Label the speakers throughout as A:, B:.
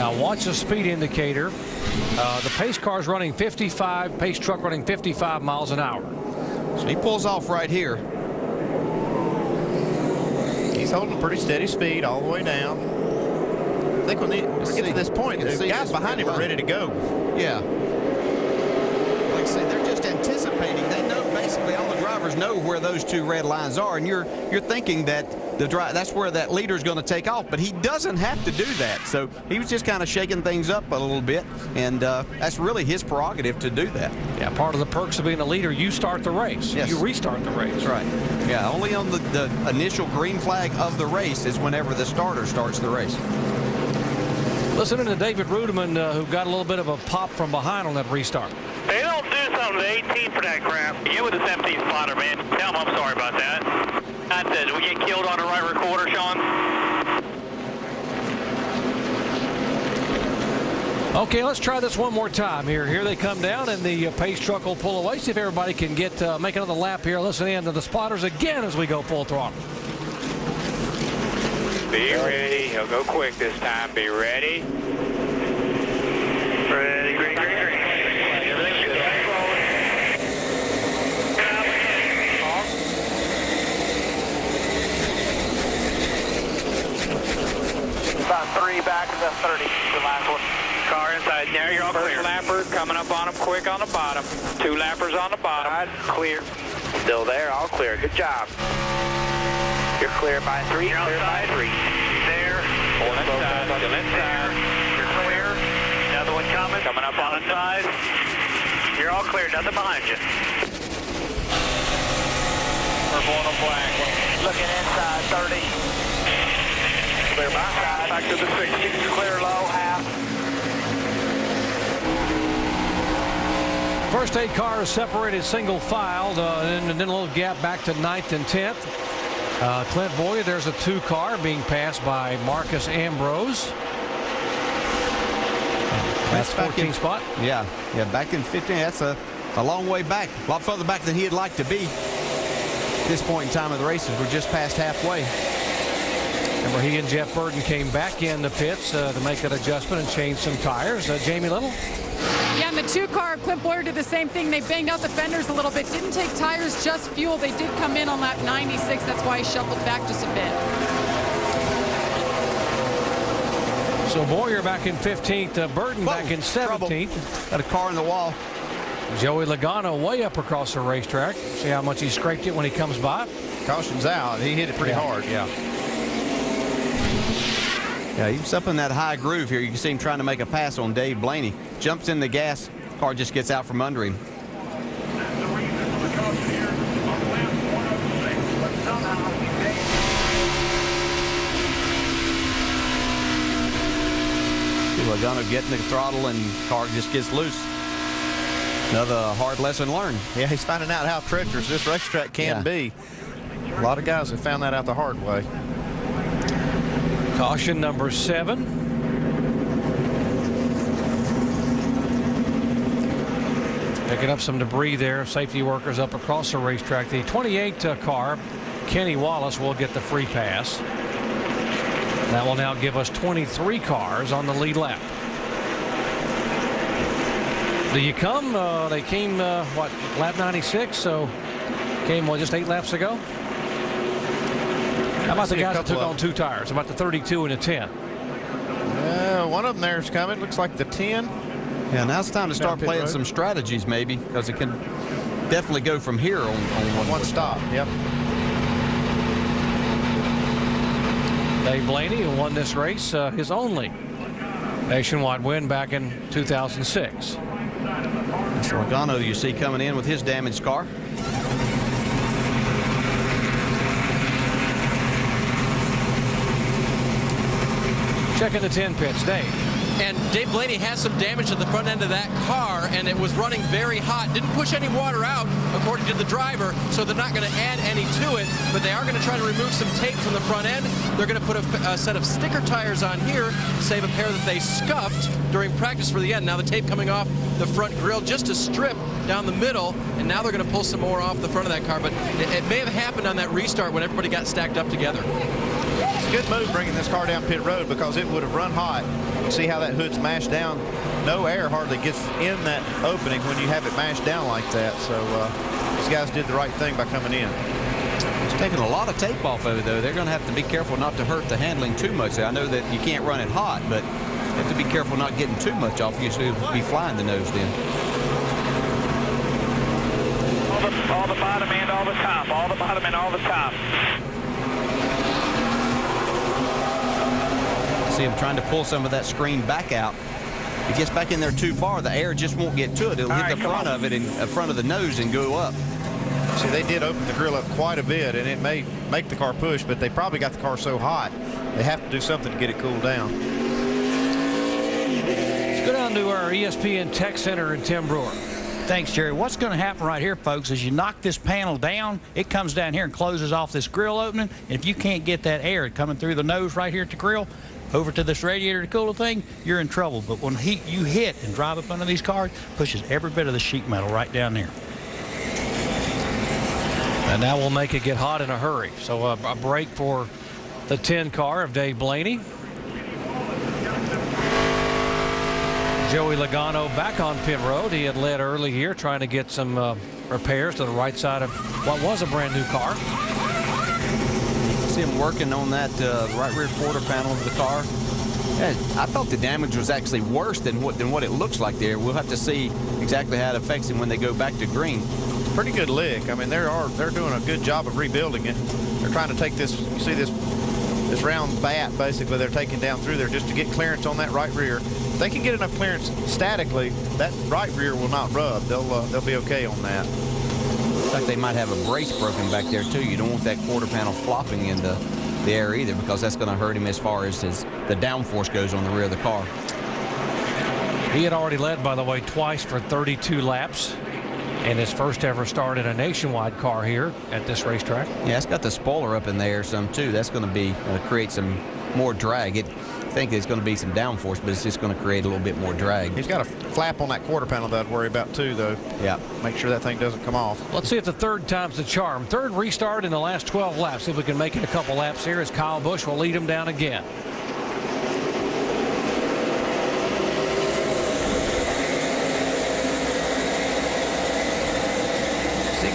A: Now watch the speed indicator. The pace car is running 55, pace truck running 55 miles an hour.
B: So he pulls off right here.
C: He's holding a pretty steady speed all the way down. I think when they get to this point, the guys behind him are ready to go.
B: Yeah. Like I say, they're just anticipating. They know basically all the drivers know where those two red lines are, and you're thinking that that's where that leader is going to take off, but he doesn't have to do that. So he was just kind of shaking things up a little bit, and that's really his prerogative to do that.
A: Yeah, part of the perks of being a leader, you start the race.
B: Yes.
A: You restart the race.
B: That's right. Yeah, only on the initial green flag of the race is whenever the starter starts the race.
A: Listening to David Rudeman, who got a little bit of a pop from behind on that restart.
D: They don't do something to 18 for that crap. You with the 17 spotter, man. Tell them I'm sorry about that. I said, did we get killed on the right recorder, Sean?
A: Okay, let's try this one more time here. Here they come down, and the pace truck will pull away. See if everybody can make another lap here. Listen in to the spotters again as we go full throttle.
D: Be ready. He'll go quick this time. Be ready. Ready, green, green, green. Everything's good. About 3 back of the 30, the last one. Car inside there, you're all clear. First lapper coming up on him quick on the bottom. 2 lappers on the bottom. Clear. Still there, all clear. Good job. You're clear by 3, you're clear by 3. There. Still inside. You're clear. Another one coming. Coming up on the side. You're all clear, nothing behind you. Purple and a black. Looking inside, 30. Clear by side. Back to the 60. Clear low, half.
A: First 8 cars separated single filed, and then a little gap back to 9th and 10th. Clint Boyer, there's a 2 car being passed by Marcus Ambrose. That's 14th spot.
B: Yeah, back in 15. That's a long way back. A lot further back than he'd like to be. At this point in time of the races, we're just past halfway.
A: Remember, he and Jeff Burton came back in the pits to make that adjustment and change some tires. Jamie Little?
E: Yeah, and the 2 car, Clint Boyer did the same thing. They banged out the fenders a little bit. Didn't take tires, just fuel. They did come in on lap 96. That's why he shuffled back just a bit.
A: So Boyer back in 15th, Burton back in 17th.
B: Got a car in the wall.
A: Joey Logano way up across the racetrack. See how much he scraped it when he comes by.
C: Caution's out. He hit it pretty hard.
A: Yeah.
B: Yeah, he's up in that high groove here. You can see him trying to make a pass on Dave Blaney. Jumps in the gas. Car just gets out from under him. Logano getting the throttle and car just gets loose. Another hard lesson learned.
C: Yeah, he's finding out how treacherous this racetrack can be. A lot of guys have found that out the hard way.
A: Caution number 7. Picking up some debris there. Safety workers up across the racetrack. The 28 car, Kenny Wallace, will get the free pass. That will now give us 23 cars on the lead lap. Do you come? They came, what, lap 96? So came, just 8 laps ago? How about the guys that took on 2 tires? About the 32 and the 10?
C: One of them there's coming. Looks like the 10.
B: Yeah, now it's time to start playing some strategies maybe, because it can definitely go from here on one stop.
C: Yep.
A: Dave Blaney, who won this race, his only nationwide win back in 2006.
B: That's Logano you see coming in with his damaged car.
A: Checking the 10 pits, Dave.
F: And Dave Blaney has some damage to the front end of that car, and it was running very hot. Didn't push any water out, according to the driver, so they're not going to add any to it, but they are going to try to remove some tape from the front end. They're going to put a set of sticker tires on here, save a pair that they scuffed during practice for the end. Now the tape coming off the front grille just a strip down the middle, and now they're going to pull some more off the front of that car, but it may have happened on that restart when everybody got stacked up together.
C: It's a good move bringing this car down pit road because it would have run hot. See how that hood's mashed down? No air hardly gets in that opening when you have it mashed down like that. So these guys did the right thing by coming in.
B: It's taking a lot of tape off of it, though. They're going to have to be careful not to hurt the handling too much. I know that you can't run it hot, but you have to be careful not getting too much off. You should be flying the nose then.
D: All the bottom and all the top. All the bottom and all the top.
B: See him trying to pull some of that screen back out. If it gets back in there too far, the air just won't get to it. It'll hit the front of it and front of the nose and go up.
C: See, they did open the grill up quite a bit, and it may make the car push, but they probably got the car so hot, they have to do something to get it cooled down.
A: Let's go down to our ESPN Tech Center and Tim Brewer.
G: Thanks, Jerry. What's going to happen right here, folks, is you knock this panel down, it comes down here and closes off this grill opening, and if you can't get that air coming through the nose right here at the grill, over to this radiator to cool the thing, you're in trouble. But when you hit and drive up under these cars, pushes every bit of the sheet metal right down there.
A: And that will make it get hot in a hurry. So a break for the 10 car of Dave Blaney. Joey Logano back on pit road. He had led early here trying to get some repairs to the right side of what was a brand new car.
B: See him working on that right rear quarter panel of the car. Yeah, I thought the damage was actually worse than what it looks like there. We'll have to see exactly how it affects him when they go back to green.
C: Pretty good lick. I mean, they're doing a good job of rebuilding it. They're trying to take this, you see this round bat basically they're taking down through there just to get clearance on that right rear. If they can get enough clearance statically, that right rear will not rub. They'll be okay on that.
B: Looks like they might have a brace broken back there too. You don't want that quarter panel flopping into the air either, because that's going to hurt him as far as the downforce goes on the rear of the car.
A: He had already led, by the way, twice for 32 laps. And his first ever start in a nationwide car here at this racetrack.
B: Yeah, it's got the spoiler up in the air some too. That's going to be create some more drag. I think there's going to be some downforce, but it's just going to create a little bit more drag.
C: He's got a flap on that quarter panel that I'd worry about too, though.
B: Yeah.
C: Make sure that thing doesn't come off.
A: Let's see if the third time's the charm. Third restart in the last 12 laps. See if we can make it a couple laps here as Kyle Busch will lead him down again.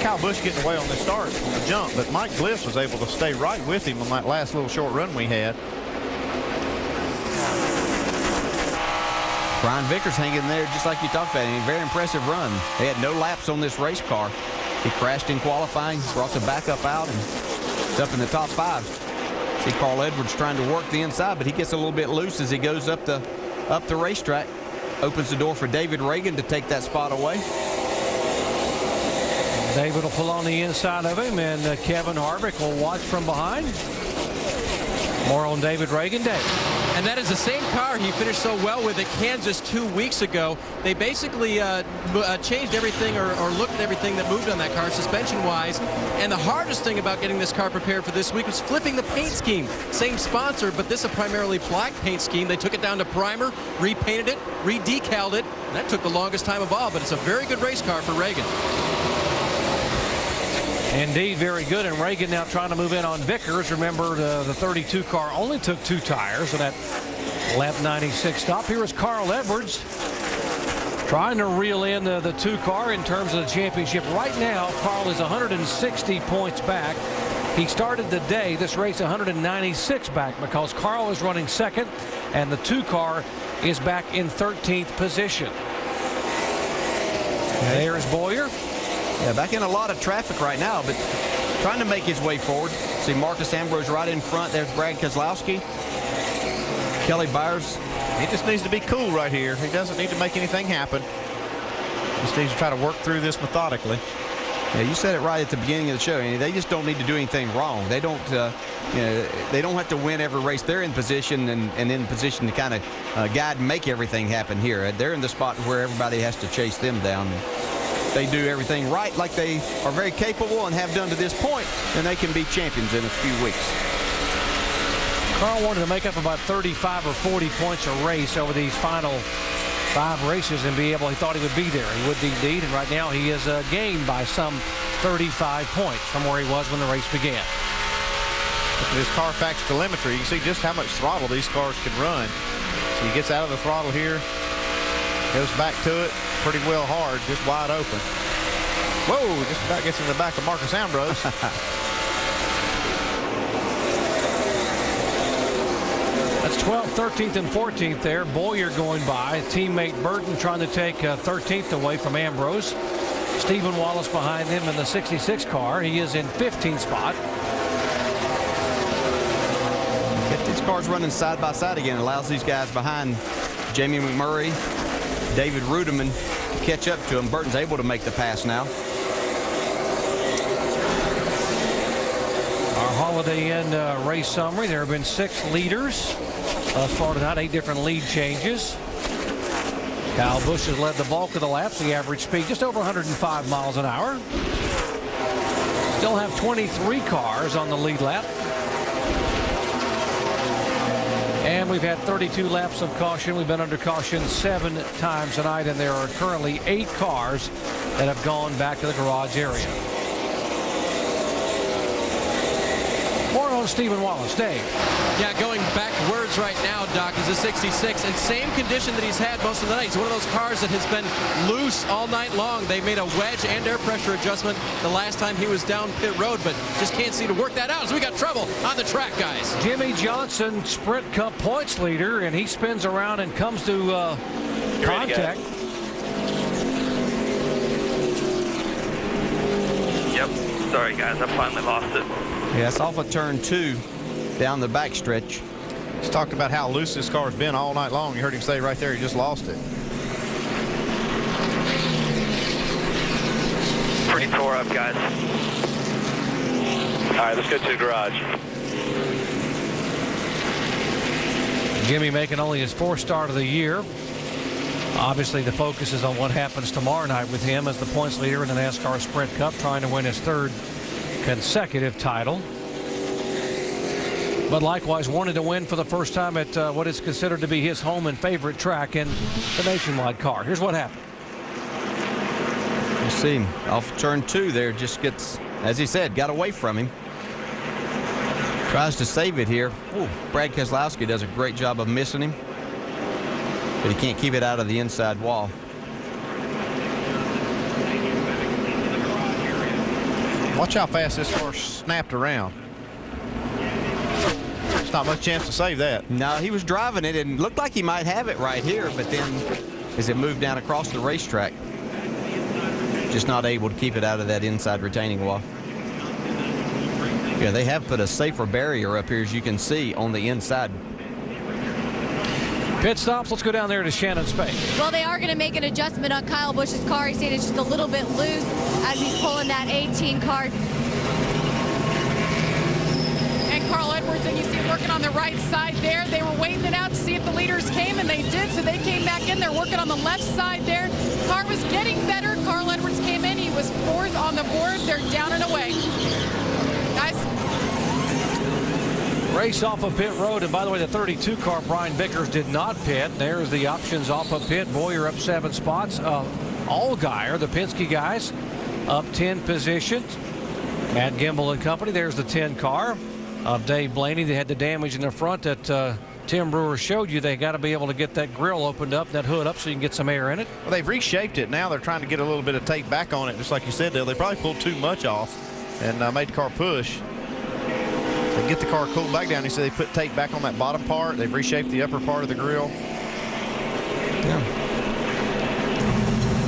C: Kyle Busch getting away on the start on the jump, but Mike Bliss was able to stay right with him on that last little short run we had.
B: Brian Vickers hanging there just like you talked about. A very impressive run. They had no laps on this race car. He crashed in qualifying, brought the backup out, and it's up in the top 5. See Carl Edwards trying to work the inside, but he gets a little bit loose as he goes up the racetrack. Opens the door for David Reagan to take that spot away.
A: David will pull on the inside of him, and Kevin Harvick will watch from behind. More on David Reagan. Dave.
F: And that is the same car he finished so well with at Kansas 2 weeks ago. They basically changed everything or looked at everything that moved on that car suspension-wise. And the hardest thing about getting this car prepared for this week was flipping the paint scheme. Same sponsor, but this is a primarily black paint scheme. They took it down to primer, repainted it, re-decaled it. And that took the longest time of all, but it's a very good race car for Reagan.
A: Indeed, very good. And Reagan now trying to move in on Vickers. Remember, the 32 car only took 2 tires so that lap 96 stop. Here is Carl Edwards trying to reel in the 2 car in terms of the championship. Right now, Carl is 160 points back. He started the day, this race, 196 back because Carl is running second and the 2 car is back in 13th position. There's Boyer.
B: Yeah, back in a lot of traffic right now, but trying to make his way forward. See Marcus Ambrose right in front. There's Brad Keselowski. Kelly Byers.
C: He just needs to be cool right here. He doesn't need to make anything happen. Just needs to try to work through this methodically.
B: Yeah, you said it right at the beginning of the show. They just don't need to do anything wrong. They don't, they don't have to win every race. They're in position and in position to kind of guide and make everything happen here. They're in the spot where everybody has to chase them down. They do everything right like they are very capable and have done to this point, and they can be champions in a few weeks.
A: Carl wanted to make up about 35 or 40 points a race over these final 5 races and be able, he thought he would be there. He would indeed, and right now he is gained by some 35 points from where he was when the race began.
C: This Carfax telemetry, you can see just how much throttle these cars can run. So he gets out of the throttle here, goes back to it pretty well hard, just wide open. Whoa, just about gets in the back of Marcus Ambrose.
A: That's 12th, 13th, and 14th there. Boyer going by. Teammate Burton trying to take 13th away from Ambrose. Stephen Wallace behind him in the 66 car. He is in 15th spot.
B: If these cars running side by side again, allows these guys behind Jamie McMurray, David Ruderman to catch up to him. Burton's able to make the pass now.
A: Our Holiday Inn race summary. There have been 6 leaders thus far tonight, 8 different lead changes. Kyle Busch has led the bulk of the laps. The average speed just over 105 miles an hour. Still have 23 cars on the lead lap. And we've had 32 laps of caution. We've been under caution 7 times tonight, and there are currently 8 cars that have gone back to the garage area. More on Stephen Wallace. Dave.
F: Yeah, going backwards right now, Doc, is a 66, and same condition that he's had most of the night. It's one of those cars that has been loose all night long. They made a wedge and air pressure adjustment the last time he was down pit road, but just can't seem to work that out. So we got trouble on the track, guys.
A: Jimmie Johnson, Sprint Cup points leader, and he spins around and comes to contact.
D: Yep. Sorry, guys. I finally lost it.
B: Yeah, it's off of turn 2 down the back stretch.
C: He's talked about how loose this car's been all night long. You heard him say right there he just lost it.
D: Pretty tore up, guys. All right, let's go to the garage.
A: Jimmie making only his 4th start of the year. Obviously, the focus is on what happens tomorrow night with him as the points leader in the NASCAR Sprint Cup, trying to win his 3rd consecutive title. But likewise wanted to win for the first time at what is considered to be his home and favorite track in the Nationwide car. Here's what happened.
B: You see him off turn 2 there, just gets, as he said, got away from him. Tries to save it here. Ooh, Brad Keselowski does a great job of missing him, but he can't keep it out of the inside wall.
C: Watch how fast this car snapped around. There's not much chance to save that.
B: No, he was driving it and looked like he might have it right here, but then as it moved down across the racetrack, just not able to keep it out of that inside retaining wall. Yeah, they have put a safer barrier up here, as you can see, on the inside.
A: Pit stops. Let's go down there to Shannon Spade.
H: Well, they are going to make an adjustment on Kyle Busch's car. He's saying it's just a little bit loose as he's pulling that 18 card.
E: And Carl Edwards, and you see him working on the right side there. They were waiting it out to see if the leaders came, and they did, so they came back in. They're working on the left side there. Car was getting better. Carl Edwards came in. He was 4th on the board. They're down and away. Guys.
A: Race off of pit road, and by the way, the 32 car, Brian Vickers, did not pit. There's the options off of pit. Boyer up 7 spots. Allgaier, the Penske guys, up 10 positions. Matt Gimbel and company. There's the 10 car of Dave Blaney. They had the damage in the front that Tim Brewer showed you. They got to be able to get that grill opened up, that hood up, so you can get some air in it.
C: Well, they've reshaped it. Now they're trying to get a little bit of tape back on it, just like you said, Dale. They probably pulled too much off and made the car push. They get the car cooled back down. He said they put tape back on that bottom part. They've reshaped the upper part of the grill.
B: Yeah.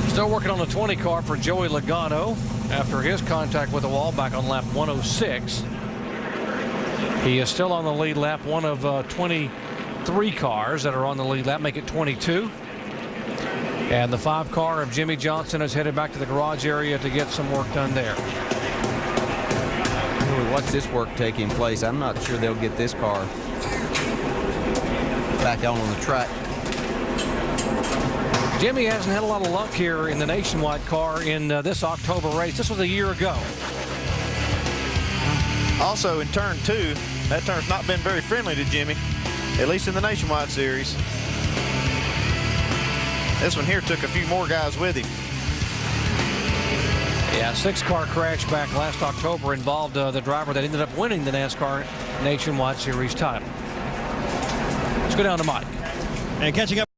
A: Still working on the 20 car for Joey Logano after his contact with the wall back on lap 106. He is still on the lead lap, one of 23 cars that are on the lead lap, make it 22. And the 5 car of Jimmie Johnson is headed back to the garage area to get some work done there.
B: Watch this work taking place. I'm not sure they'll get this car back on the track.
A: Jimmie hasn't had a lot of luck here in the Nationwide car in this October race. This was a year ago.
C: Also in turn 2, that turn's not been very friendly to Jimmie, at least in the Nationwide series. This one here took a few more guys with him.
A: Yeah, 6 car crash back last October involved the driver that ended up winning the NASCAR Nationwide Series title. Let's go down to Mike.
I: And catching up